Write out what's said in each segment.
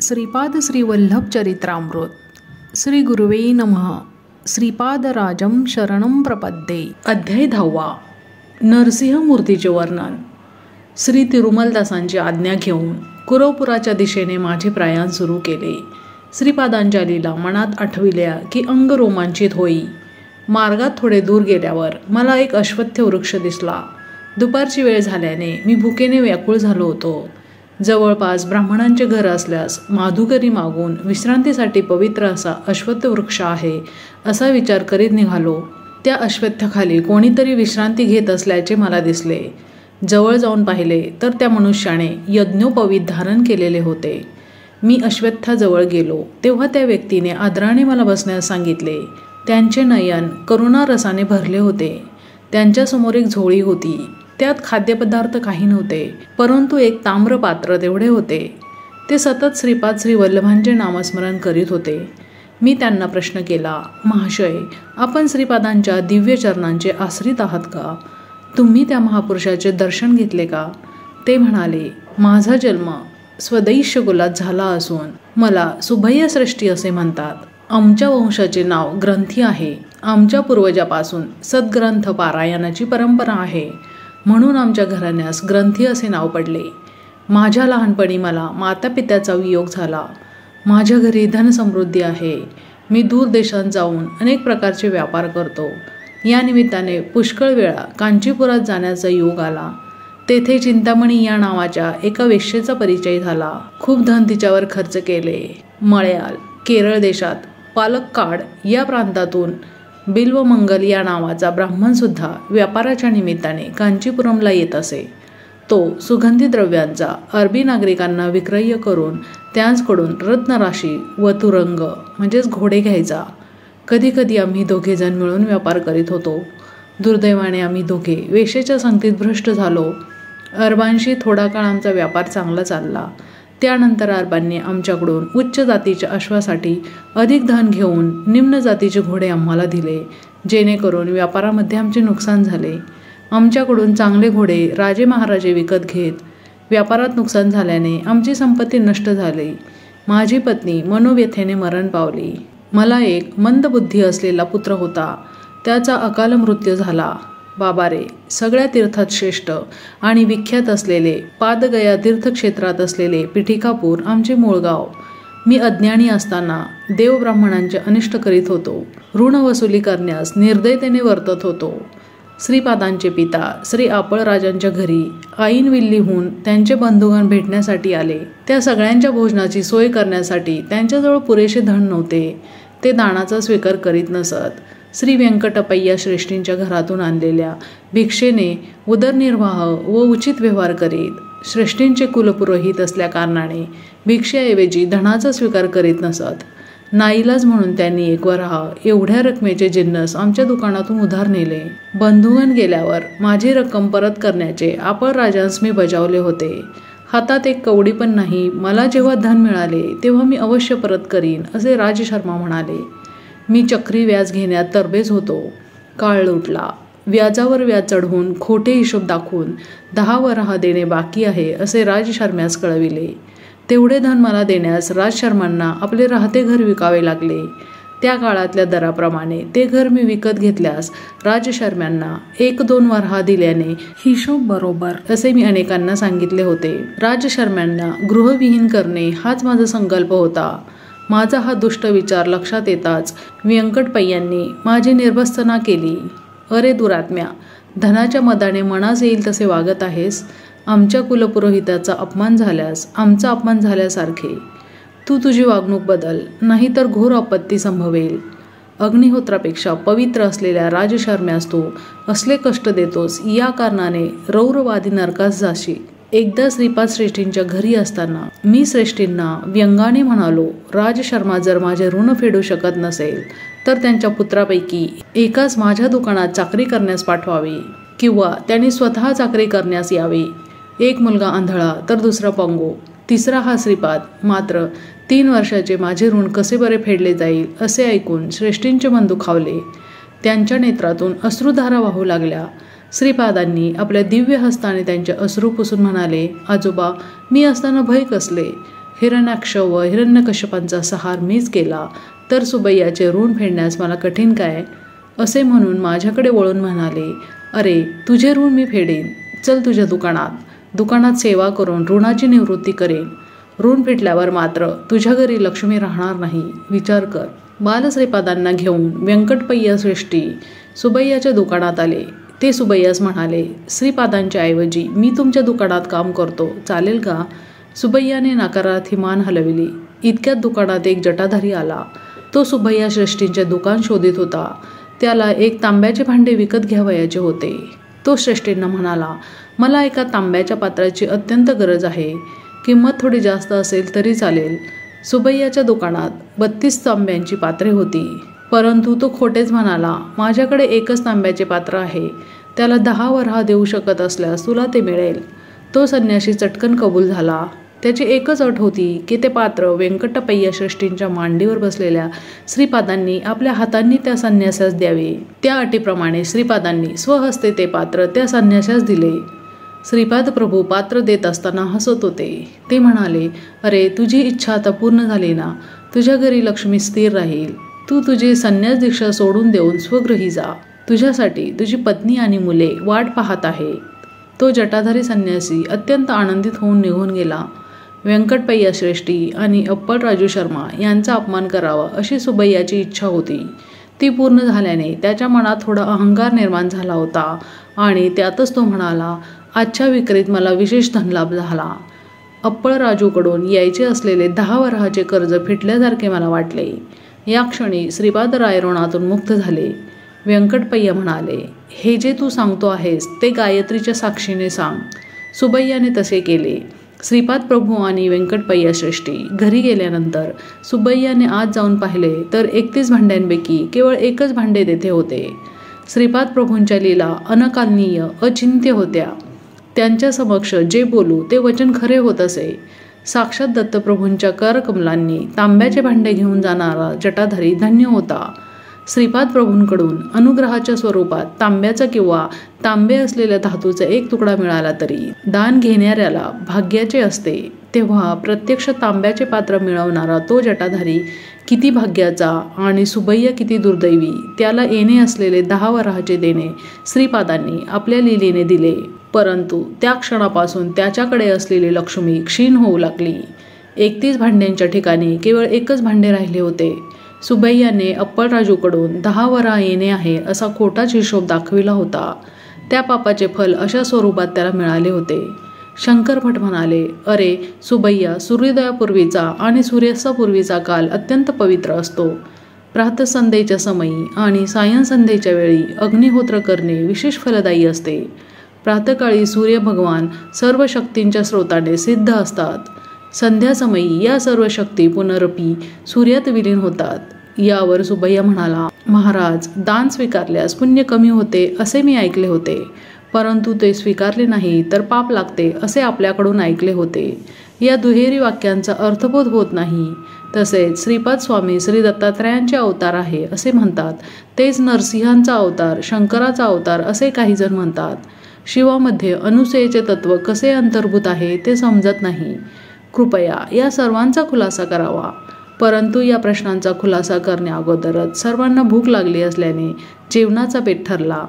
श्रीपाद श्री वल्लभ चरित्रामृत श्री गुरुवे नमः. श्रीपादराजं शरणं प्रपद्ये. अध्याय 10. नरसिंहमूर्तीचे वर्णन. श्री तिरुमलदासांची आज्ञा घेऊन कुरवपुराच्या दिशेने माझे प्रयाण सुरू केले. श्रीपादांच्या लीला मनात आठविल्या की अंग रोमांचित होई. मार्गात थोडे दूर गेल्यावर मला एक अश्वत्थ वृक्ष दिसला. दुपारची वेळ झाल्याने मी भुकेने व्याकुळ झालो होतो. जवळपास ब्राह्मणांचे घर असल्यास माधुकरी मागून विश्रांतीसाठी पवित्र असा अश्वत्थ वृक्ष आहे असा विचार करीत निघालो. त्या अश्वत्थाखाली कोणीतरी विश्रांती घेत असल्याचे मला दिसले. जवळ जाऊन पाहिले तर त्या मनुष्याने यज्ञोपवीत धारण केलेले होते. मी अश्वत्थाजवळ गेलो तेव्हा त्या व्यक्तीने आदराने मला बसण्यास सांगितले. त्यांचे नयन करुणारसाने भरले होते. त्यांच्यासमोर एक झोळी होती. त्यात खाद्यपदार्थ काही नव्हते, परंतु एक ताम्र पात्र तेवढे होते. ते सतत श्रीपाद श्री वल्लभांचे नामस्मरण करीत होते. मी त्यांना प्रश्न केला, महाशय, आपण श्रीपादांच्या दिव्य चरणांचे आश्रित आहात का? तुम्ही त्या महापुरुषाचे दर्शन घेतले का? ते म्हणाले, माझा जन्म स्वदैश्य कुलात झाला असून मला सुभय्य सृष्टी असे म्हणतात. आमच्या वंशाचे नाव ग्रंथी आहे. आमच्या पूर्वजापासून सद्ग्रंथ पारायणाची परंपरा आहे, म्हणून आमच्या घराण्यास ग्रंथी असे नाव पडले. माझ्या लहानपणी मला मातापित्याचा वियोग झाला. माझ्या घरी धनसमृद्धी आहे. मी दूर देशात जाऊन अनेक प्रकारचे व्यापार करतो. या निमित्ताने पुष्कळ वेळा कांचीपुरात जाण्याचा योग आला. तेथे चिंतामणी या नावाच्या एका वेश्येचा परिचय झाला. खूप धन तिच्यावर खर्च केले. मळयाल, केरळ देशात पालक्काड या प्रांतातून बिल्वमंगल या नावाचा ब्राह्मणसुद्धा व्यापाराच्या निमित्ताने कांचीपुरमला येत असे. तो सुगंधी द्रव्यांचा अरबी नागरिकांना विक्रय करून त्यांच्याकडून रत्नराशी व तुरंग म्हणजेच घोडे घ्यायचा. कधीकधी आम्ही दोघेजण मिळून व्यापार करीत होतो. दुर्दैवाने आम्ही दोघे वेश्येच्या संगतीत भ्रष्ट झालो. अरबांशी थोडा काळ आमचा व्यापार चांगला चालला. त्यानंतर अरबांनी आमच्याकडून उच्च जातीच्या अश्वासाठी अधिक धन घेऊन निम्न जातीचे घोडे आम्हाला दिले, जेणेकरून व्यापारामध्ये आमचे नुकसान झाले. आमच्याकडून चांगले घोडे राजे महाराजे विकत घेत. व्यापारात नुकसान झाल्याने आमची संपत्ती नष्ट झाली. माझी पत्नी मनोव्यथेने मरण पावली. मला एक मंदबुद्धी असलेला पुत्र होता. त्याचा अकाल मृत्यू झाला. बाबा रे, सगळ्या तीर्थात श्रेष्ठ आणि विख्यात असलेले पादगया तीर्थक्षेत्रात असलेले पिठिकापूर आमचे मूळ गाव. मी अज्ञानी असताना देवब्राह्मणांचे अनिष्ट करीत होतो. ऋण वसुली करण्यास निर्दयतेने वर्तत होतो. श्रीपादांचे पिता श्री आपळराजांच्या घरी ऐनविल्लीहून त्यांचे बंधुगण भेटण्यासाठी आले. त्या सगळ्यांच्या भोजनाची सोय करण्यासाठी त्यांच्याजवळ पुरेसे धन नव्हते. ते दानाचा स्वीकार करीत नसत. श्री व्यंकटपय्या श्रेष्ठींच्या घरातून आणलेल्या भिक्षेने उदरनिर्वाह व उचित व्यवहार करीत. श्रेष्ठींचे कुलपुरोहित असल्या कारणाने भिक्षेऐवजी धनाचा स्वीकार करीत नसत. नाईलाज म्हणून त्यांनी एक वराह एवढ्या रकमेचे जिन्नस आमच्या दुकानातून उधार नेले. बंधुगण गेल्यावर माझी रक्कम परत करण्याचे आपळराजांस मी बजावले होते. हातात एक कवडी पण नाही. मला जेव्हा धन मिळाले तेव्हा मी अवश्य परत करीन असे राजशर्मा म्हणाले. मी चक्री व्याज घेण्यात तरबेज होतो. काळ लुटला. व्याजावर व्याज चढवून खोटे हिशोब दाखवून 10 वराह देणे बाकी आहे असे राजशर्म्यास कळविले. तेवढे धन मला देण्यास राजशर्मांना आपले राहते घर विकावे लागले. त्या काळातल्या दराप्रमाणे ते घर मी विकत घेतल्यास राजशर्म्यांना 1-2 वराह दिल्याने हिशोब बरोबर असे मी अनेकांना सांगितले होते. राजशर्म्यांना गृहविहीन करणे हाच माझा संकल्प होता. माझा हा दुष्ट विचार लक्षात येताच व्यंकटपय्यांनी माझी निर्भत्सना केली. अरे दुरात्म्या, धनाच्या मदाने मनास येईल तसे वागत आहेस. आमच्या कुलपुरोहिताचा अपमान झाल्यास आमचा अपमान झाल्यासारखे. तू तुझी वागणूक बदल, नाहीतर घोर आपत्ती संभवेल. अग्निहोत्रापेक्षा पवित्र असलेल्या राजशर्म्यास तू असले कष्ट देतोस. या कारणाने रौरवादी नरकास जाशील. एकदा श्रीपाद श्रेष्ठींच्या घरी असताना मी श्रेष्ठींना व्यंगाने म्हणालो, राजशर्मा जर माझे ऋण फेडू शकत नसेल तर त्यांच्या पुत्रापैकी एकाच माझ्या दुकानात चाकरी करण्यास पाठवावे किंवा त्यांनी स्वतः चाकरी करण्यास यावे. एक मुलगा आंधळा तर दुसरा पंगू, तिसरा हा श्रीपाद. मात्र 3 वर्षाचे माझे ऋण कसे बरे फेडले जाईल असे ऐकून श्रेष्ठींचे मन दुखावले. त्यांच्या नेत्रातून अश्रुधारा वाहू लागल्या. श्रीपादांनी आपल्या दिव्य हस्ताने त्यांचे अश्रू पुसून म्हणाले, आजोबा, मी असताना भय कसले. हिरण्याक्ष व हिरण्यकश्यपांचा संहार मीच केला तर सुबैयाचे ऋण फेडण्यास मला कठीण काय, असे म्हणून माझ्याकडे वळून म्हणाले, अरे तुझे ऋण मी फेडेन, चल तुझ्या दुकानात सेवा करून ऋणाची निवृत्ती करेन. ऋण फिटल्यावर मात्र तुझ्या घरी लक्ष्मी राहणार नाही, विचार कर. बालश्रीपादांना घेऊन व्यंकटपय्या श्रेष्ठी सुबैयाच्या दुकानात आले. ते सुबैयास म्हणाले, श्रीपादांच्या ऐवजी मी तुमच्या दुकानात काम करतो, चालेल का? सुबैयाने नकारार्थी मान हलविली. इतक्यात दुकानात एक जटाधारी आला. तो सुबैया श्रेष्ठींचे दुकान शोधित होता. त्याला एक तांब्याचे भांडे विकत घ्यावयाचे होते. तो श्रेष्ठींना म्हणाला, मला एका तांब्याच्या पात्राची अत्यंत गरज आहे. किंमत थोडी जास्त असेल तरी चालेल. सुबैयाच्या दुकानात 32 तांब्यांची पात्रे होती, परंतु तो खोटेच म्हणाला, माझ्याकडे एकच तांब्याचे पात्र आहे. त्याला 10 वऱ्हा देऊ शकत असल्यास तुला ते मिळेल. तो संन्यासी चटकन कबूल झाला. त्याची एकच अट होती की ते पात्र व्यंकटपय्या श्रेष्ठींच्या मांडीवर बसलेल्या श्रीपादांनी आपल्या हातांनी त्या संन्यासास द्यावे. त्या अटीप्रमाणे श्रीपादांनी स्वहस्ते ते पात्र त्या संन्यासास दिले. श्रीपाद प्रभू पात्र देत असताना हसत होते. ते म्हणाले, अरे तुझी इच्छा आता पूर्ण झाली ना, तुझ्या घरी लक्ष्मी स्थिर राहील. तू तुझी संन्यास दीक्षा सोडून देऊन स्वगृही जा. तुझ्यासाठी तुझी पत्नी आणि मुले वाट पाहत आहे. तो जटाधारी संन्यासी अत्यंत आनंदित होऊन निघून गेला. व्यंकटपय्या श्रेष्ठी आणि अप्पल राजू शर्मा यांचा अपमान करावा अशी सुबैयाची इच्छा होती. ती पूर्ण झाल्याने त्याच्या मनात थोडा अहंकार निर्माण झाला होता आणि त्यातच तो म्हणाला, आजच्या विक्रीत मला विशेष धनलाभ झाला. अप्पल राजूकडून यायचे असलेले 10 वऱ्हाचे कर्ज फिटल्यासारखे मला वाटले. या क्षणी श्रीपाद राय ऋणातून मुक्त झाले. व्यंकटपय्या म्हणाले, हे जे तू सांगतो आहेस ते गायत्रीच्या साक्षीने सांग. सुबैयाने तसे केले. श्रीपाद प्रभू आणि व्यंकटपय्या श्रेष्ठी घरी गेल्यानंतर सुबैयाने आत जाऊन पाहिले तर 31 भांड्यांपैकी केवळ एकच भांडे तेथे होते. श्रीपाद प्रभूंच्या लीला अनकालनीय अचिंत्य होत्या. त्यांच्या समक्ष जे बोलू ते वचन खरे होत असे. साक्षात दत्तप्रभूंच्या करकमलांनी तांब्याचे भांडे घेऊन जाणारा जटाधारी धन्य होता. श्रीपाद प्रभूंकडून अनुग्रहाच्या स्वरूपात तांब्याचा किंवा तांबे असलेल्या धातूचा एक तुकडा मिळाला तरी दान घेणाऱ्याला भाग्याचे असते. तेव्हा प्रत्यक्ष तांब्याचे पात्र मिळवणारा तो जटाधारी किती भाग्याचा आणि सुबैया किती दुर्दैवी. त्याला येणे असलेले 10 वऱ्हाचे देणे श्रीपादांनी आपल्या लीलेने दिले, परंतु त्या क्षणापासून त्याच्याकडे असलेली लक्ष्मी क्षीण होऊ लागली. 31 भांड्यांच्या ठिकाणी केवळ एकच भांडे राहिले होते. सुबैयाने अप्पल राजूकडून 10 वऱ्हा येणे आहे असा खोटाच हिशोब दाखविला होता. त्या पापाचे फल अशा स्वरूपात त्याला मिळाले होते. शंकर भट म्हणाले, अरे सुबैया, सूर्योदयापूर्वीचा आणि सूर्यास्तापूर्वीचा काल अत्यंत पवित्र असतो. प्रातःसंध्येच्या समयी आणि सायंसंध्येच्या वेळी अग्निहोत्र करणे विशेष फलदायी असते. प्रातःकाळी सूर्य भगवान सर्व शक्तींच्या स्रोताने सिद्ध असतात. संध्यासमयी या सर्व शक्ती पुनरपी सूर्यात विलीन होतात. यावर सुबैया म्हणाला, महाराज, दान स्वीकारल्यास पुण्य कमी होते असे मी ऐकले होते, परंतु ते स्वीकारले नाही तर पाप लागते असे आपल्याकडून ऐकले होते. या दुहेरी वाक्यांचा अर्थबोध होत नाही. तसेच श्रीपाद स्वामी श्री दत्तात्रयांचे अवतार आहे असे म्हणतात, तेच नरसिंहांचा अवतार, शंकराचा अवतार असे काही जण म्हणतात. शिवामध्ये अनुसूयेचे तत्व कसे अंतर्भूत आहे ते समजत नाही. कृपया या सर्वांचा खुलासा करावा. परंतु या प्रश्नांचा खुलासा करण्याअगोदरच सर्वांना भूक लागली असल्याने जेवणाचा बेत ठरला.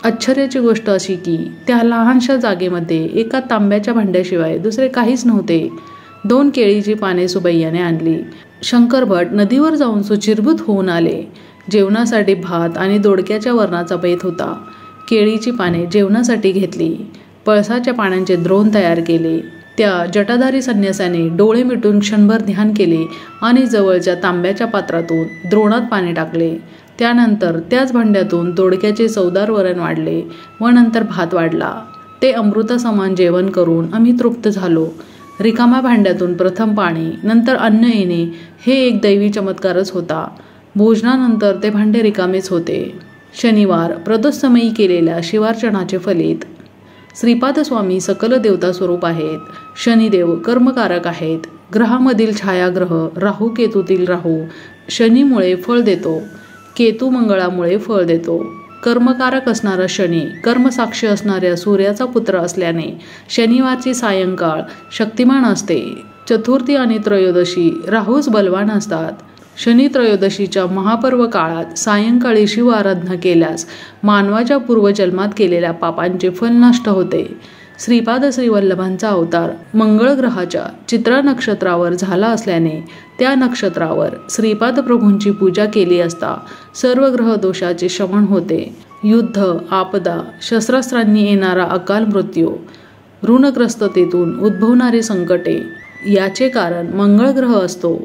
आश्चर्याची गोष्ट अशी की त्या लहानशा जागेमध्ये एका तांब्याच्या भांड्याशिवाय दुसरे काहीच नव्हते. 2 केळीची पाने सुबैयाने आणली. शंकर भट नदीवर जाऊन सुचिरभूत होऊन आले. जेवणासाठी भात आणि दोडक्याच्या वरणाचा बेत होता. केळीची पाने जेवणासाठी घेतली. पळसाच्या पाण्याचे द्रोण तयार केले. त्या जटाधारी संन्यासाने डोळे मिटून क्षणभर ध्यान केले आणि जवळच्या तांब्याच्या पात्रातून द्रोणात पाणी टाकले. त्यानंतर त्याच भांड्यातून दोडक्याचे चवदार वरण वाढले व नंतर भात वाढला. ते अमृतासमान जेवण करून आम्ही तृप्त झालो. रिकाम्या भांड्यातून प्रथम पाणी नंतर अन्न येणे हे एक दैवी चमत्कारच होता. भोजनानंतर ते भांडे रिकामेच होते. शनिवार प्रदोषसमयी केलेल्या शिवार्चनाचे फलित. श्रीपाद स्वामी सकल देवता स्वरूप आहेत. शनिदेव कर्मकारक आहेत. ग्रहामधील छायाग्रह राहू केतूतील राहू शनीमुळे फळ देतो, केतू मंगळामुळे फळ देतो. कर्मकारक असणारा शनी कर्मसाक्षी असणाऱ्या सूर्याचा पुत्र असल्याने शनिवारची सायंकाळ शक्तिमान असते. चतुर्थी आणि त्रयोदशी राहूच बलवान असतात. शनी त्रयोदशीच्या महापर्व काळात सायंकाळी शिव आराधना केल्यास मानवाच्या पूर्वजन्मात केलेल्या पापांचे फल नष्ट होते. श्रीपाद श्रीवल्लभांचा अवतार मंगळ ग्रहाच्या चित्रा नक्षत्रावर झाला असल्याने त्या नक्षत्रावर श्रीपाद प्रभूंची पूजा केली असता सर्व ग्रह दोषाचे शमन होते. युद्ध, आपदा, शस्त्रास्त्रांनी येणारा अकाल मृत्यू, ऋणग्रस्ततेतून उद्भवणारी संकटे याचे कारण मंगळ ग्रह असतो.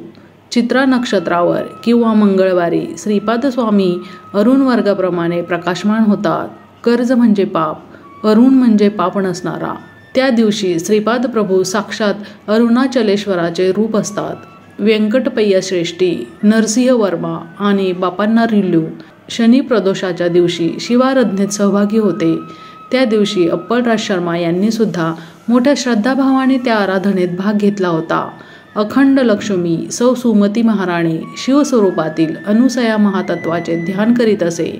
चित्रा नक्षत्रावर किंवा मंगळवारी श्रीपाद स्वामी अरुण वर्गाप्रमाणे प्रकाशमान होतात. कर्ज म्हणजे पाप, अरुण म्हणजे पाप नसणारा. त्या दिवशी श्रीपाद प्रभू साक्षात अरुणाचलेश्वराचे रूप असतात. व्यंकटपय्या श्रेष्ठी, नरसिंह वर्मा आणि बापांना रिल्लू शनी प्रदोषाच्या दिवशी शिवाराधनेत सहभागी होते. त्या दिवशी अप्पलराज शर्मा यांनी सुद्धा मोठ्या श्रद्धाभावाने त्या आराधनेत भाग घेतला होता. अखंड लक्ष्मी सौ सुमती महाराणी शिवस्वरूपातील अनुसया महातत्वाचे ध्यान करीत असे.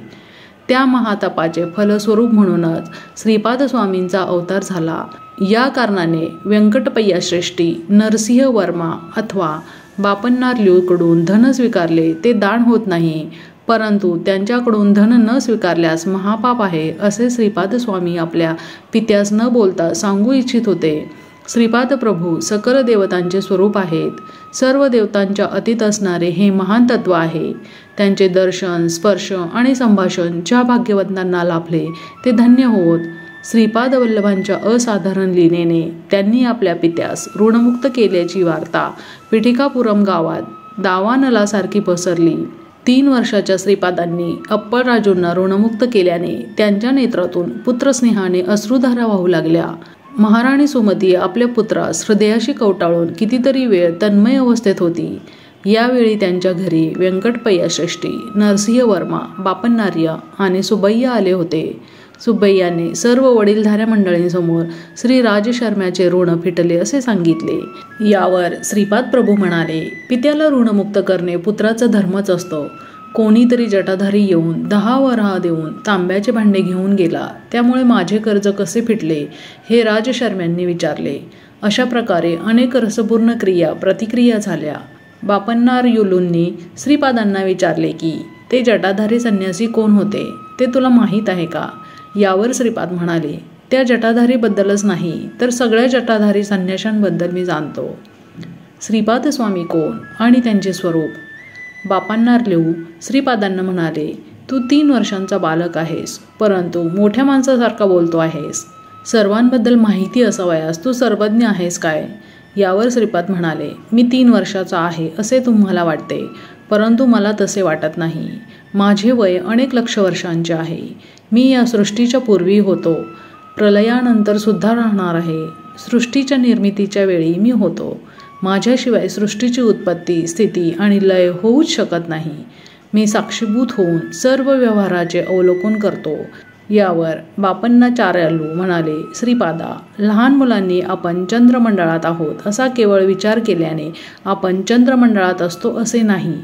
त्या महातपाचे फलस्वरूप म्हणूनच श्रीपाद स्वामींचा अवतार झाला. या कारणाने व्यंकटपय्या श्रेष्ठी, नरसिंह वर्मा अथवा बापन्नार्ल्यूकडून धन स्वीकारले ते दान होत नाही, परंतु त्यांच्याकडून धन न स्वीकारल्यास महापाप आहे असे श्रीपाद स्वामी आपल्या पित्यास न बोलता सांगू इच्छित होते. श्रीपाद प्रभू सकल देवतांचे स्वरूप आहेत. सर्व देवतांच्या अतीत असणारे हे महान तत्व आहे. त्यांचे दर्शन, स्पर्श आणि संभाषण ज्या भाग्यवंतांना लाभले ते धन्य होत. श्रीपाद वल्लभांच्या असाधारण लीलेने त्यांनी आपल्या पित्यास ऋणमुक्त केल्याची वार्ता पिठिकापुरम गावात दावानलासारखी पसरली. 3 वर्षाच्या श्रीपादांनी अप्पलराजूंना ऋणमुक्त केल्याने त्यांच्या नेत्रातून पुत्रस्नेहाने अश्रुधारा वाहू लागल्या. महाराणी सुमती आपल्या पुत्रास हृदयाशी कवटाळून कितीतरी वेळ तन्मय अवस्थेत होती. यावेळी त्यांच्या घरी व्यंकटपय्या श्रेष्ठी, नरसिंह वर्मा, बापन्नार्य आणि सुबैया आले होते. सुबैयाने सर्व वडीलधाऱ्या मंडळींसमोर श्री राजशर्म्याचे ऋण फिटले असे सांगितले. यावर श्रीपाद प्रभू म्हणाले, पित्याला ऋणमुक्त करणे पुत्राचा धर्मच असतो. कोणीतरी जटाधारी येऊन 10 वऱ्हा देऊन तांब्याचे भांडे घेऊन गेला, त्यामुळे माझे कर्ज कसे फिटले हे राजशर्म्यांनी विचारले. अशा प्रकारे अनेक रसपूर्ण क्रिया प्रतिक्रिया झाल्या. बापन्नार्युलूंनी श्रीपादांना विचारले की ते जटाधारी संन्यासी कोण होते ते तुला माहीत आहे का? यावर श्रीपाद म्हणाले, त्या जटाधारीबद्दलच नाही तर सगळ्या जटाधारी संन्याशांबद्दल मी जाणतो. श्रीपाद स्वामी कोण आणि त्यांचे स्वरूप? बापन्नार्ल्यू श्रीपादांना म्हणाले, तू 3 वर्षांचा बालक आहेस, परंतु मोठ्या माणसासारखा बोलतो आहेस. सर्वांबद्दल माहिती असावयास तू सर्वज्ञ आहेस काय? यावर श्रीपाद म्हणाले, मी 3 वर्षाचा आहे असे तुम्हाला वाटते, परंतु मला तसे वाटत नाही. माझे वय अनेक लक्ष वर्षांचे आहे. मी या सृष्टीच्या पूर्वी होतो, प्रलयानंतर सुद्धा राहणार आहे. सृष्टीच्या निर्मितीच्या वेळी मी होतो. माझ्याशिवाय सृष्टीची उत्पत्ती, स्थिती आणि लय होऊच शकत नाही. मी साक्षीभूत होऊन सर्व व्यवहाराचे अवलोकन करतो. यावर बापन्नाचार्यालू म्हणाले, श्रीपादा, लहान मुलांनी आपण चंद्रमंडळात आहोत असा केवळ विचार केल्याने आपण चंद्रमंडळात असतो असे नाही.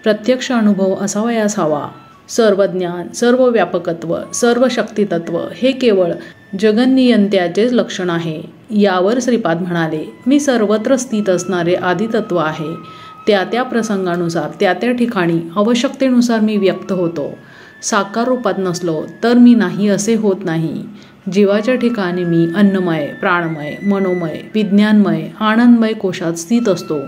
प्रत्यक्ष अनुभव असावयास हवा. सर्व ज्ञान, सर्व व्यापकत्व, सर्व शक्तितत्व हे केवळ जगन्नियंत्याचेच लक्षण आहे. यावर श्रीपाद म्हणाले, मी सर्वत्र स्थित असणारे आदितत्व आहे. त्या त्या प्रसंगानुसार त्या त्या ठिकाणी आवश्यकतेनुसार मी व्यक्त होतो. साकार रूपात नसलो तर मी नाही असे होत नाही. जीवाच्या ठिकाणी मी अन्नमय, प्राणमय, मनोमय, विज्ञानमय, आनंदमय कोशात स्थित असतो.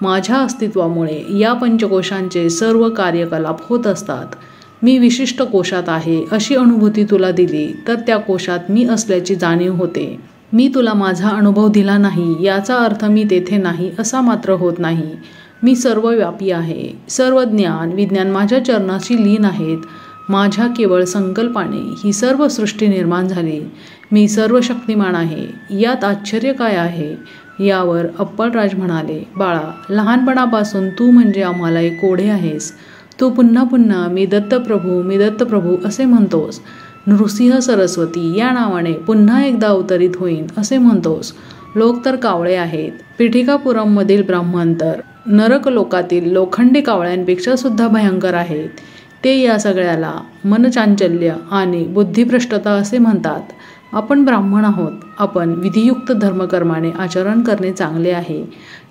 माझ्या अस्तित्वामुळे या पंचकोशांचे सर्व कार्यकलाप होत असतात. मी विशिष्ट कोशात आहे अशी अनुभूती तुला दिली तर त्या कोशात मी असल्याची जाणीव होते. मी तुला माझा अनुभव दिला नाही याचा अर्थ मी तेथे नाही असा मात्र होत नाही. मी सर्वव्यापी आहे. सर्व ज्ञान, विज्ञान माझ्या चरणाशी लीन आहेत. माझ्या केवळ संकल्पाने ही सर्व सृष्टी निर्माण झाली. मी सर्व शक्तिमान आहे. यात आश्चर्य काय आहे? यावर अप्पलराज म्हणाले, बाळा, लहानपणापासून तू म्हणजे आम्हाला एक कोडे आहेस. तू पुन्हा पुन्हा मी दत्तप्रभू, मी दत्तप्रभू असे म्हणतोस. नृसिंह सरस्वती या नावाने पुन्हा एकदा अवतरित होईन असे म्हणतोस. लोक तर कावळे आहेत. पिठिकापुरममधील ब्राह्मण तर नरक लोकातील लोखंडी कावळ्यांपेक्षा सुद्धा भयंकर आहेत. ते या सगळ्याला मनचांचल्य आणि बुद्धिभ्रष्टता असे म्हणतात. आपण ब्राह्मण आहोत, आपण विधियुक्त धर्मकर्माने आचरण करणे चांगले आहे.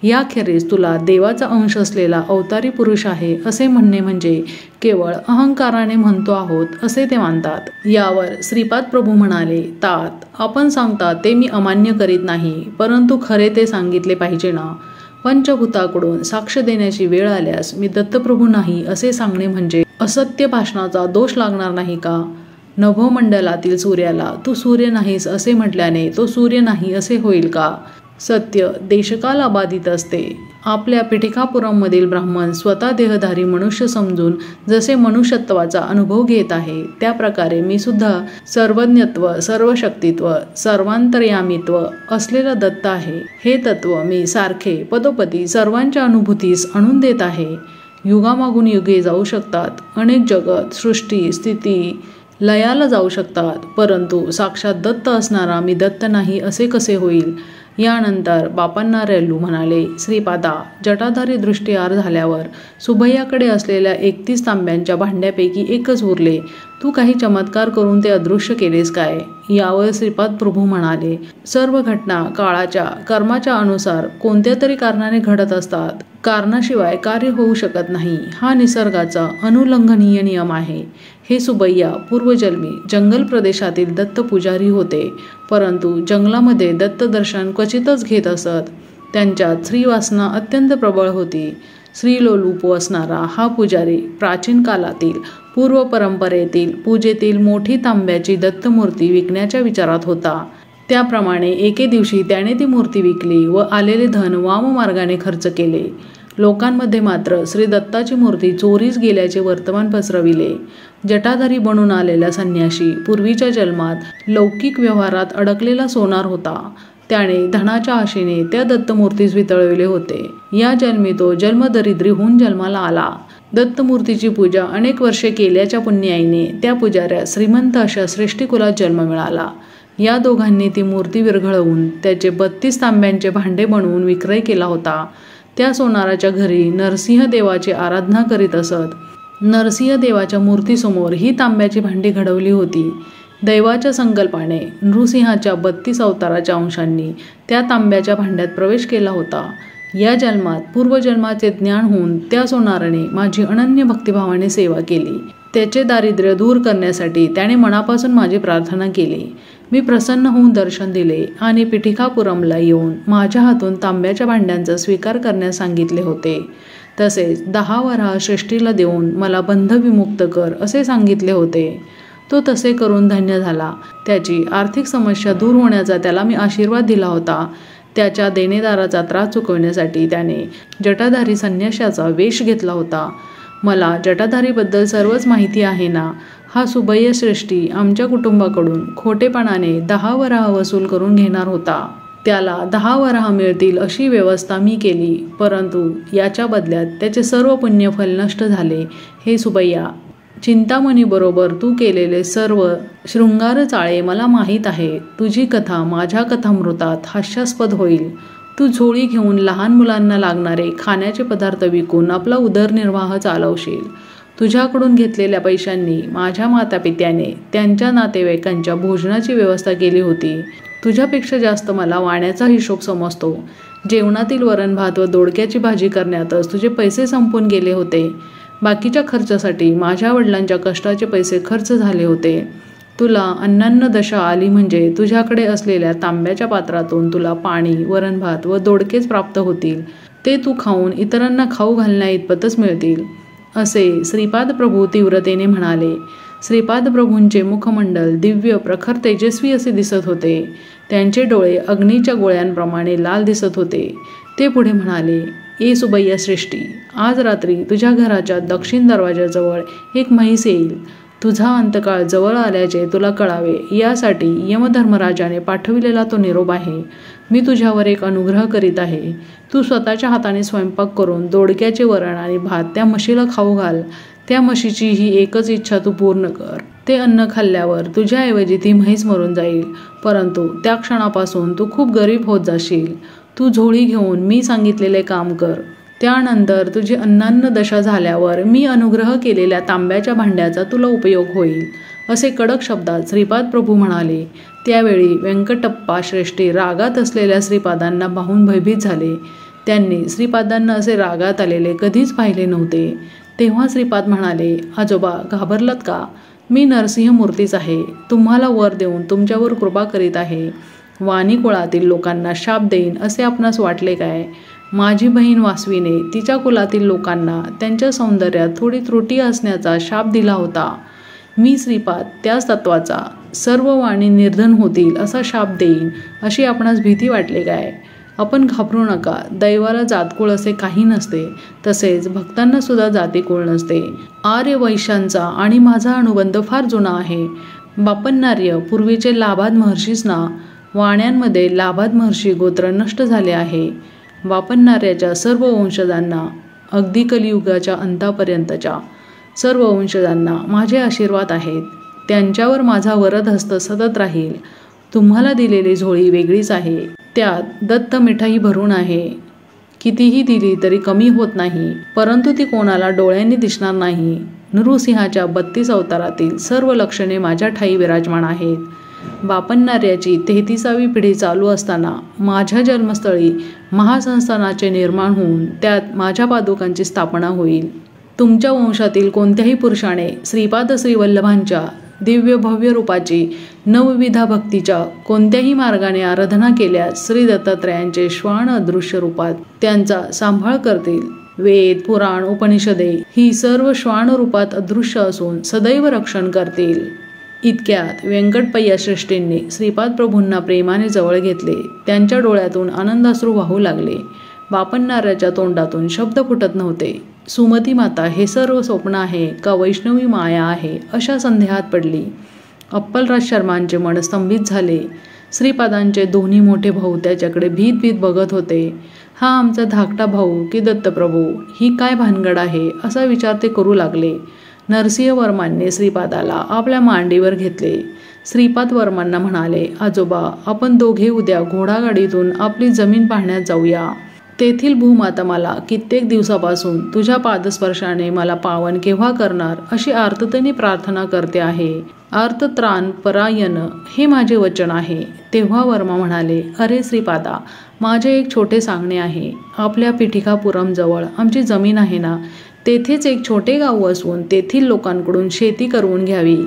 याखेरीज तुला देवाचा अंश असलेला अवतारी पुरुष आहे असे म्हणणे म्हणजे केवळ अहंकाराने म्हणतो आहोत असे ते मानतात. यावर श्रीपाद प्रभू म्हणाले, तात आपण सांगता ते मी अमान्य करीत नाही, परंतु खरे ते सांगितले पाहिजे ना. पंचभूताकडून साक्ष देण्याची वेळ आल्यास मी दत्तप्रभू नाही असे सांगणे म्हणजे असत्य भाषणाचा दोष लागणार नाही का? नभोमंडलातील सूर्याला तू सूर्य नाहीस असे म्हटल्याने तो सूर्य नाही असे होईल का? सत्य देशकाल अबाधित असते. आपल्या पिठिकापुरममधील ब्राह्मण स्वतः देहधारी मनुष्य समजून जसे मनुष्यत्वाचा अनुभव घेत आहे, त्याप्रकारे मी सुद्धा सर्वज्ञत्व, सर्वशक्तित्व, सर्वांतर्यामित्व असलेला दत्त आहे. हे तत्व मी सारखे पदोपदी सर्वांच्या अनुभूतीस आणून देत आहे. युगामागून युगे जाऊ शकतात, अनेक जगत, सृष्टी, स्थिती लयाला जाऊ शकतात, परंतु साक्षात दत्त असणारा मी दत्त नाही असे कसे होईल? यानंतर बापण्णा रेल्लू म्हणाले, श्रीपादा, जटाधारी दृष्टी आर झाल्यावर सुभय्याकडे असलेल्या 31 तांब्यांच्या भांड्यापैकी एकच उरले. तू काही चमत्कार करून ते अदृश्य केलेस काय? यावर श्रीपाद प्रभू म्हणाले, सर्व घटना काळाच्या कर्माच्या अनुसार कोणत्या तरी कारणाने घडत असतात. कारणाशिवाय कार्य होऊ शकत नाही, हा निसर्गाचा अनुल्लंघनीय नियम आहे. हे सुबैया पूर्वजन्मी जंगल प्रदेशातील दत्त पुजारी होते, परंतु जंगलामध्ये दत्त दर्शन क्वचितच घेत असत. त्यांच्यात स्त्रीवासना अत्यंत प्रबळ होती. स्त्रीलोलूप असणारा हा पुजारी प्राचीन कालातील पूर्व परंपरेतील पूजेतील मोठी तांब्याची दत्तमूर्ती विकण्याच्या विचारात होता. त्याप्रमाणे एके दिवशी त्याने ती मूर्ती विकली व आलेले धन वाममार्गाने खर्च केले. लोकांमध्ये मात्र श्री दत्ताची मूर्ती चोरीस गेल्याचे वर्तमान पसरविले. जटाधारी बनून आलेला संन्याशी पूर्वीच्या जन्मात लौकिक व्यवहारात अडकलेला सोनार होता. त्याने धनाच्या आशेने त्या दत्तमूर्तीस वितळविले होते. या जन्मी तो जन्मदरिद्री होऊन जन्माला आला. दत्तमूर्तीची पूजा अनेक वर्षे केल्याच्या पुण्याईने त्या पुजाऱ्यास श्रीमंत अशा श्रेष्ठीकुलात जन्म मिळाला. या दोघांनी ती मूर्ती विरघळवून त्याचे 32 तांब्यांचे भांडे बनवून विक्रय केला होता. त्या सोनाराच्या घरी नरसिंह देवाची आराधना करीत असत. नरसिंह देवाच्या मूर्तीसमोर ही तांब्याची भांडी घडवली होती. दैवाच्या संकल्पाने नृसिंहाच्या 32 अवताराच्या अंशांनी त्या तांब्याच्या भांड्यात प्रवेश केला होता. या जन्मात पूर्वजन्माचे ज्ञान होऊन त्या सोनाराने माझी अनन्य भक्तिभावाने सेवा केली. त्याचे दारिद्र्य दूर करण्यासाठी त्याने मनापासून माझी प्रार्थना केली. मी प्रसन्न होऊन दर्शन दिले आणि पिठिकापुरमला येऊन माझ्या हातून तांब्याच्या भांड्यांचा स्वीकार करण्यास सांगितले होते. तसेच 10 वराह श्रेष्ठीला देऊन मला बंधविमुक्त कर असे सांगितले होते. तो तसे करून धन्य झाला. त्याची आर्थिक समस्या दूर होण्याचा त्याला मी आशीर्वाद दिला होता. त्याच्या देणेदाराचा त्रास चुकवण्यासाठी त्याने जटाधारी संन्याशाचा वेश घेतला होता. मला जटाधारीबद्दल सर्वच माहिती आहे ना. हा सुबैय श्रेष्ठी आमच्या कुटुंबाकडून खोटेपणाने 10 वराह वसूल करून घेणार होता. त्याला 10 वराह मिळतील अशी व्यवस्था मी केली, परंतु याच्या बदल्यात त्याचे सर्व पुण्यफल नष्ट झाले. हे सुबैया, चिंतामणीबरोबर तू केलेले सर्व शृंगार चाळे मला माहीत आहे. तुझी कथा माझ्या कथामृतात हास्यास्पद होईल. तू झोळी घेऊन लहान मुलांना लागणारे खाण्याचे पदार्थ विकून आपला उदरनिर्वाह चालवशील. तुझ्याकडून घेतलेल्या पैशांनी माझ्या मातापित्याने त्यांच्या नातेवाईकांच्या भोजनाची व्यवस्था केली होती. तुझ्यापेक्षा जास्त मला वाण्याचा हिशोब समजतो. जेवणातील वरण भात व दोडक्याची भाजी करण्यातच तुझे पैसे संपून गेले होते. बाकीच्या खर्चासाठी माझ्या वडिलांच्या कष्टाचे पैसे खर्च झाले होते. तुला अन्नान्न दशा आली म्हणजे तुझ्याकडे असलेल्या तांब्याच्या पात्रातून तुला पाणी, वरण भात व दोडकेच प्राप्त होतील. ते तू खाऊन इतरांना खाऊ घालण्या इतपतच मिळतील, असे श्रीपाद प्रभू तीव्रतेने म्हणाले. श्रीपाद प्रभूंचे मुखमंडल दिव्य, प्रखर, तेजस्वी असे दिसत होते. त्यांचे डोळे अग्नीच्या गोळ्यांप्रमाणे लाल दिसत होते. ते पुढे म्हणाले, ए सुबैया श्रेष्ठी, आज रात्री तुझ्या घराच्या दक्षिण दरवाजाजवळ एक म्हैस येईल. तुझा अंतकाळ जवळ आल्याचे तुला कळावे यासाठी यमधर्मराजाने पाठविलेला तो निरोप आहे. मी तुझ्यावर एक अनुग्रह करीत आहे. तू स्वतःच्या हाताने स्वयंपाक करून दोडक्याचे वरण आणि भात त्या म्हशीला खाऊ घाल. त्या म्हशीची ही एकच इच्छा तू पूर्ण कर. ते अन्न खाल्ल्यावर तुझ्याऐवजी ती म्हैस मरून जाईल, परंतु त्या क्षणापासून तू खूप गरीब होत जाशील. तू झोळी घेऊन मी सांगितलेले काम कर. त्यानंतर तुझी अन्नान्न दशा झाल्यावर मी अनुग्रह केलेल्या तांब्याच्या भांड्याचा तुला उपयोग होईल, असे कडक शब्दात श्रीपाद प्रभू म्हणाले. त्यावेळी व्यंकटप्पा श्रेष्ठी रागात असलेल्या श्रीपादांना पाहून भयभीत झाले. त्यांनी श्रीपादांना असे रागात आलेले कधीच पाहिले नव्हते. तेव्हा श्रीपाद म्हणाले, आजोबा घाबरलात का? मी नरसिंह मूर्तीच आहे. तुम्हाला वर देऊन तुमच्यावर कृपा करीत आहे. वाणी कुळातील लोकांना शाप देईन असे आपणास वाटले काय? माझी बहीण वासवीने तिच्या कुलातील लोकांना त्यांच्या सौंदर्यात थोडी त्रुटी असण्याचा शाप दिला होता. मी श्रीपाद त्याच तत्वाचा सर्व वाणी निर्धन होतील असा शाप देईन अशी आपणास भीती वाटले काय? आपण घाबरू नका. दैवाला जातकुळ असे काही नसते. तसेच भक्तांना सुद्धा जातीकुळ नसते. आर्य वैश्यांचा आणि माझा अनुबंध फार जुना आहे. बापन्नार्य पूर्वीचे लाभाद महर्षीच ना. वाण्यांमध्ये लाभाद महर्षी गोत्र नष्ट झाले आहे. बापन्नार्याच्या सर्व वंशजांना अगदी कलियुगाच्या अंतापर्यंतच्या सर्व वंशजांना माझे आशीर्वाद आहेत. त्यांच्यावर माझा वरदहस्त सतत राहील. तुम्हाला दिलेली झोळी वेगळीच आहे. त्यात दत्त मिठाई भरून आहे. कितीही दिली तरी कमी होत नाही, परंतु ती कोणाला डोळ्यांनी दिसणार नाही. नृसिंहाच्या 32 अवतारातील सर्व लक्षणे माझ्या ठाई विराजमान आहेत. बापन्नार्याची 33वी पिढी चालू असताना माझ्या जन्मस्थळी महासंस्थानाचे निर्माण होऊन त्यात माझ्या पादुकांची स्थापना होईल. तुमच्या वंशातील कोणत्याही पुरुषाने श्रीपाद श्रीवल्लभांच्या दिव्य भव्य रूपाची नवविधा भक्तीच्या कोणत्याही मार्गाने आराधना केल्यास श्री दत्तात्रयांचे श्वान अदृश्य रूपात त्यांचा सांभाळ करतील. वेद, पुराण, उपनिषदे ही सर्व श्वान रूपात अदृश्य असून सदैव रक्षण करतील. इतक्यात व्यंकटपय्या श्रेष्ठींनी श्रीपाद प्रभूंना प्रेमाने जवळ घेतले. त्यांच्या डोळ्यातून आनंदाश्रू वाहू लागले. बापन्नार्याच्या तोंडातून शब्द फुटत नव्हते. सुमती माता हे सर्व स्वप्न आहे का वैष्णवी माया आहे अशा संदेहात पडली. अप्पलराज शर्मांचे मन स्तंभित झाले. श्रीपादांचे दोन्ही मोठे भाऊ त्याच्याकडे भीत भीत बघत होते. हा आमचा धाकटा भाऊ की दत्तप्रभू? ही काय भानगड आहे असा विचार ते करू लागले. नरसिंहवर्मांनी श्रीपादाला आपल्या मांडीवर घेतले. श्रीपाद वर्मांना म्हणाले, आजोबा आपण दोघे उद्या घोडागाडीतून आपली जमीन पाहण्यात जाऊया. तेथील भूमाता मला कित्येक दिवसापासून तुझ्या पादस्पर्शाने मला पावन केव्हा करणार अशी आर्ततेने प्रार्थना करते आहे. आर्तत्राण परायण हे माझे वचन आहे. तेव्हा वर्मा म्हणाले, अरे श्रीपादा, माझे एक छोटे सांगणे आहे. आपल्या पिठिकापुरमजवळ आमची जमीन आहे ना, तेथेच एक छोटे गाव असून तेथील लोकांकडून शेती करवून घ्यावी.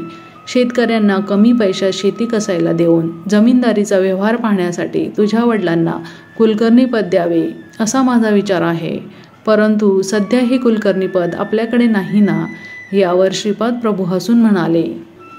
शेतकऱ्यांना कमी पैशात शेती कसायला देऊन जमीनदारीचा व्यवहार पाहण्यासाठी तुझ्या वडिलांना कुलकर्णी पद द्यावे असा माझा विचार आहे. परंतु सध्या हे कुलकर्णी पद आपल्याकडे नाही ना. यावर श्रीपाद प्रभू हसून म्हणाले,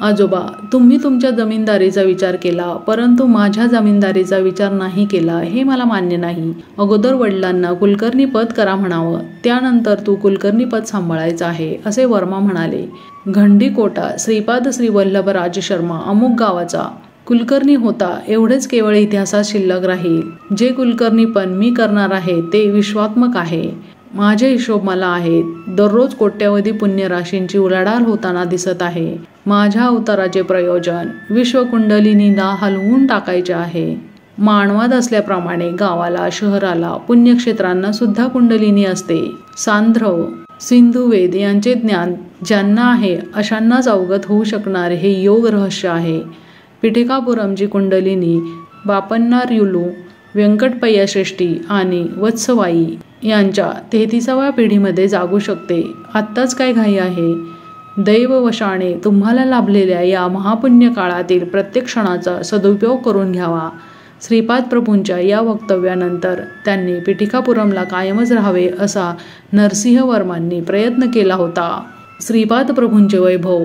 आजोबा तुम्ही तुमच्या जमीनदारीचा विचार केला, परंतु माझ्या जमीनदारीचा विचार नाही केला हे मला मान्य नाही. अगोदर वडिलांना कुलकर्णी पद करा म्हणावं, त्यानंतर तू कुलकर्णी पद सांभाळायचं आहे असे वर्मा म्हणाले. घंडीकोटा श्रीपाद श्रीवल्लभ राजशर्मा अमुक गावाचा कुलकर्णी होता एवढेच केवळ इतिहासात शिल्लक राहील. जे कुलकर्णीपण मी करणार आहे ते विश्वात्मक आहे. माझे हिशोब मला आहेत. दररोज कोट्यवधी पुण्यराशींची उलाढाल होताना दिसत आहे. माझ्या अवताराचे प्रयोजन विश्वकुंडलिनीला हलवून टाकायचे आहे. मानवात असल्याप्रमाणे गावाला, शहराला, पुण्यक्षेत्रांना सुद्धा कुंडलिनी असते. सांध्रव, सिंधुवेद यांचे ज्ञान ज्यांना आहे अशांनाच अवगत होऊ शकणारे हे योग रहस्य आहे. पिठिकापुरमची कुंडलिनी बापन्नार्युलू, व्यंकटपय्या श्रेष्ठी आणि वत्सवाई यांच्या 33व्या पिढीमध्ये जागू शकते. आत्ताच काय घाई आहे? दैववशाने तुम्हाला लाभलेल्या या महापुण्य काळातील प्रत्येक क्षणाचा सदुपयोग करून घ्यावा. श्रीपाद प्रभूंच्या या वक्तव्यानंतर त्यांनी पिठिकापुरमला कायमच राहावे असा नरसिंहवर्मांनी प्रयत्न केला होता. श्रीपाद प्रभूंचे वैभव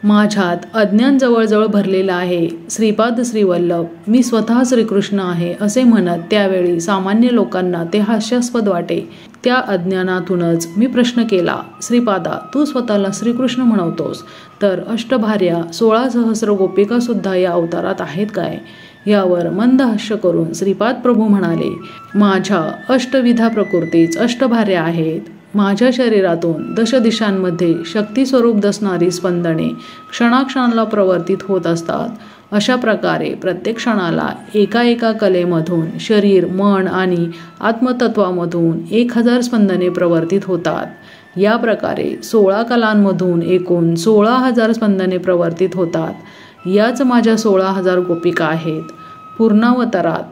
माझ्यात अज्ञान जवळजवळ भरलेला आहे. श्रीपाद श्रीवल्लभ मी स्वतः श्रीकृष्ण आहे असे म्हणत त्यावेळी सामान्य लोकांना ते हास्यास्पद वाटे. त्या अज्ञानातूनच मी प्रश्न केला, श्रीपादा तू स्वतःला श्रीकृष्ण म्हणवतोस, तर अष्टभार्या 16 सहस्र गोपिका सुद्धा या अवतारात आहेत काय? यावर मंद हास्य करून श्रीपाद प्रभू म्हणाले, माझ्या अष्टविधा प्रकृतीच अष्टभार्या आहेत. माझ्या शरीरातून 10 दिशांमध्ये शक्ती स्वरूप दसणारी स्पंदने क्षणाक्षणाला प्रवर्तित होत असतात. अशा प्रकारे प्रत्येक क्षणाला एका एका कलेमधून शरीर, मन आणि आत्मतत्वामधून 1000 स्पंदने प्रवर्तित होतात। या प्रकारे 16 कलांमधून एकूण 16,000 स्पंदने प्रवर्तित होतात। याच माझ्या 16,000 गोपिका आहेत। पूर्णावतारात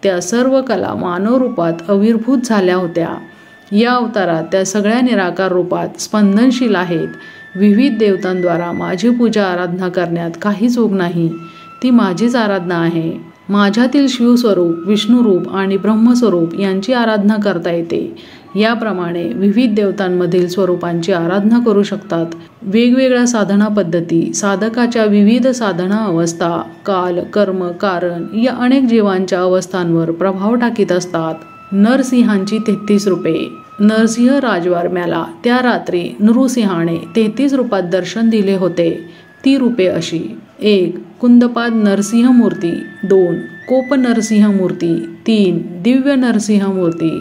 त्या सर्व कला मानव रूपात आविर्भूत झाल्या होत्या। या अवतारात त्या सगळ्या निराकार रूपात स्पंदनशील आहेत। विविध देवतांद्वारा माझी पूजा आराधना करण्यात काहीच उग नाही, ती माझीच आराधना आहे। माझ्यातील शिवस्वरूप, विष्णुरूप आणि ब्रह्मस्वरूप यांची आराधना करता येते। याप्रमाणे विविध देवतांमधील स्वरूपांची आराधना करू शकतात। वेगवेगळ्या साधना पद्धती साधकाच्या विविध साधना अवस्था, काल, कर्म, कारण या अनेक जीवांच्या अवस्थांवर प्रभाव टाकीत असतात। नरसिंहांची 33 रूपे। नरसिंह राजवारम्याला त्या रात्री नृसिंहाने 33 रूपात दर्शन दिले होते। ती रूपे अशी: 1. कुंदपाद नरसिंहमूर्ती, 2. कोप नरसिंहमूर्ती, 3. दिव्य नरसिंहमूर्ती,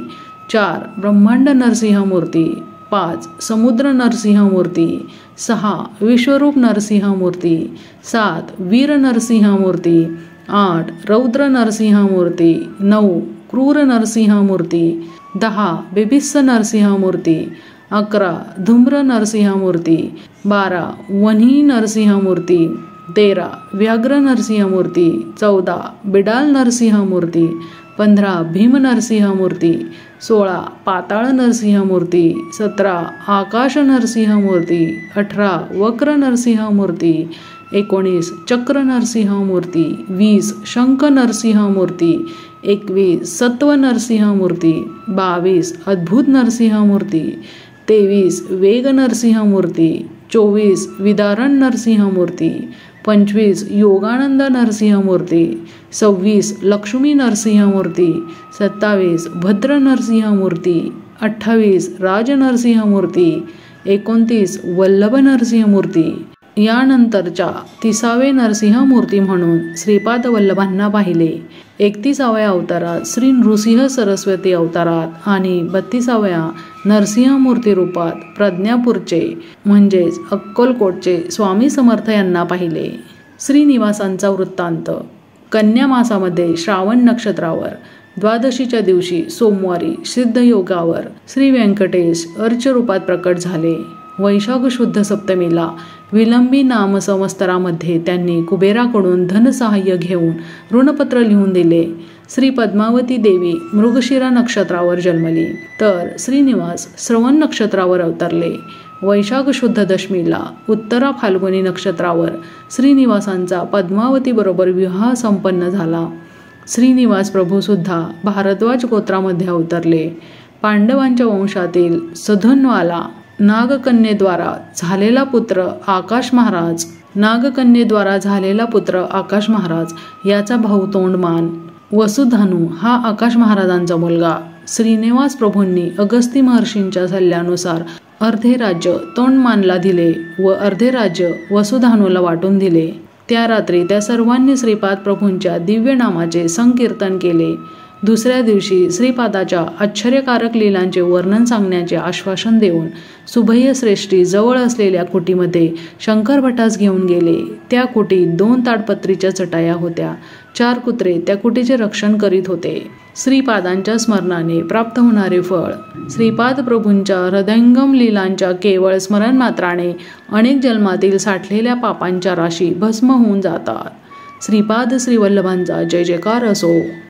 4. ब्रह्मांड नरसिंहमूर्ती, 5. समुद्र नरसिंहमूर्ती, 6. विश्वरूप नरसिंहमूर्ती, 7. वीर नरसिंहमूर्ती, 8. रौद्र नरसिंहमूर्ती, 9. क्रूर नरसिंहमूर्ती, 10. बिभित्स नरसिंहमूर्ती, 11. धूम्र नरसिंहमूर्ती, 12. वन्ही नरसिंहमूर्ती, 13. व्याघ्र नरसिंहमूर्ती, 14. बिडाल नरसिंहमूर्ती, 15. भीम नरसिंहमूर्ती, 16. पाताळ नरसिंहमूर्ती, 17. आकाश नरसिंहमूर्ती, 18. वक्र नरसिंहमूर्ती, 19. चक्र नरसिंहमूर्ती, 20. शंख नरसिंहमूर्ती, 21. सत्व नरसिंहमूर्ती, 22. अद्भुत नरसिंहमूर्ती, 23. वेग नरसिंहमूर्ती, 24. विदारण नरसिंहमूर्ती, 25. योगानंद नरसिंहमूर्ती, 26. लक्ष्मी नरसिंहमूर्ती, 27. भद्र नरसिंहमूर्ती, 28. राज नरसिंहमूर्ती, 29. वल्लभ नरसिंहमूर्ती। यानंतरच्या 30वे नरसिंहमूर्ती म्हणून श्रीपाद वल्लभांना पाहिले। 31व्या अवतारात श्री नृसिंह सरस्वती अवतारात आणि 32व्या नरसिंहमूर्ती रूपात प्रज्ञापूरचे म्हणजेच अक्कलकोटचे स्वामी समर्थ यांना पाहिले। श्रीनिवासांचा वृत्तांत: कन्या मासामध्ये श्रावण नक्षत्रावर द्वादशीच्या दिवशी सोमवारी सिद्धयोगावर श्री व्यंकटेश अर्चरूपात प्रकट झाले। वैशाख शुद्ध सप्तमीला विलंबी नाम संवत्सरामध्ये त्यांनी कुबेराकडून धनसहाय्य घेऊन ऋणपत्र लिहून दिले। श्री पद्मावती देवी मृगशिरा नक्षत्रावर जन्मली, तर श्रीनिवास श्रवण नक्षत्रावर अवतरले। वैशाख शुद्ध दशमीला उत्तरा फाल्गुनी नक्षत्रावर श्रीनिवासांचा पद्मावती बरोबर विवाह संपन्न झाला। श्रीनिवास प्रभू सुद्धा भारद्वाज गोत्रामध्ये अवतरले। पांडवांच्या वंशातील सधन्वाला नागकन्येद्वारा झालेला पुत्र आकाश महाराज याचा भाऊ तोंडमान वसुधानू हा आकाश महाराजांचा मुलगा। श्रीनिवास प्रभूंनी अगस्ती महर्षींच्या सल्ल्यानुसार अर्धे राज्य तोंडमानला दिले व अर्धे राज्य वसुधानूला वाटून दिले। त्या रात्री त्या सर्वांनी श्रीपाद प्रभूंच्या दिव्य नामाचे संकीर्तन केले। दुसऱ्या दिवशी श्रीपादाच्या आश्चर्यकारक लीलांचे वर्णन सांगण्याचे आश्वासन देऊन सुभय्य श्रेष्ठी जवळ असलेल्या कुटीमध्ये शंकर भटास घेऊन गेले। त्या कुटीत 2 ताडपत्रीच्या चटाया होत्या। 4 कुत्रे त्या कुटीचे रक्षण करीत होते। श्रीपादांच्या स्मरणाने प्राप्त होणारे फळ: श्रीपाद प्रभूंच्या हृदयंगम लीलांच्या केवळ स्मरण मात्राने अनेक जन्मातील साठलेल्या पापांच्या राशी भस्म होऊन जातात। श्रीपाद श्रीवल्लभांचा जय जयकार असो।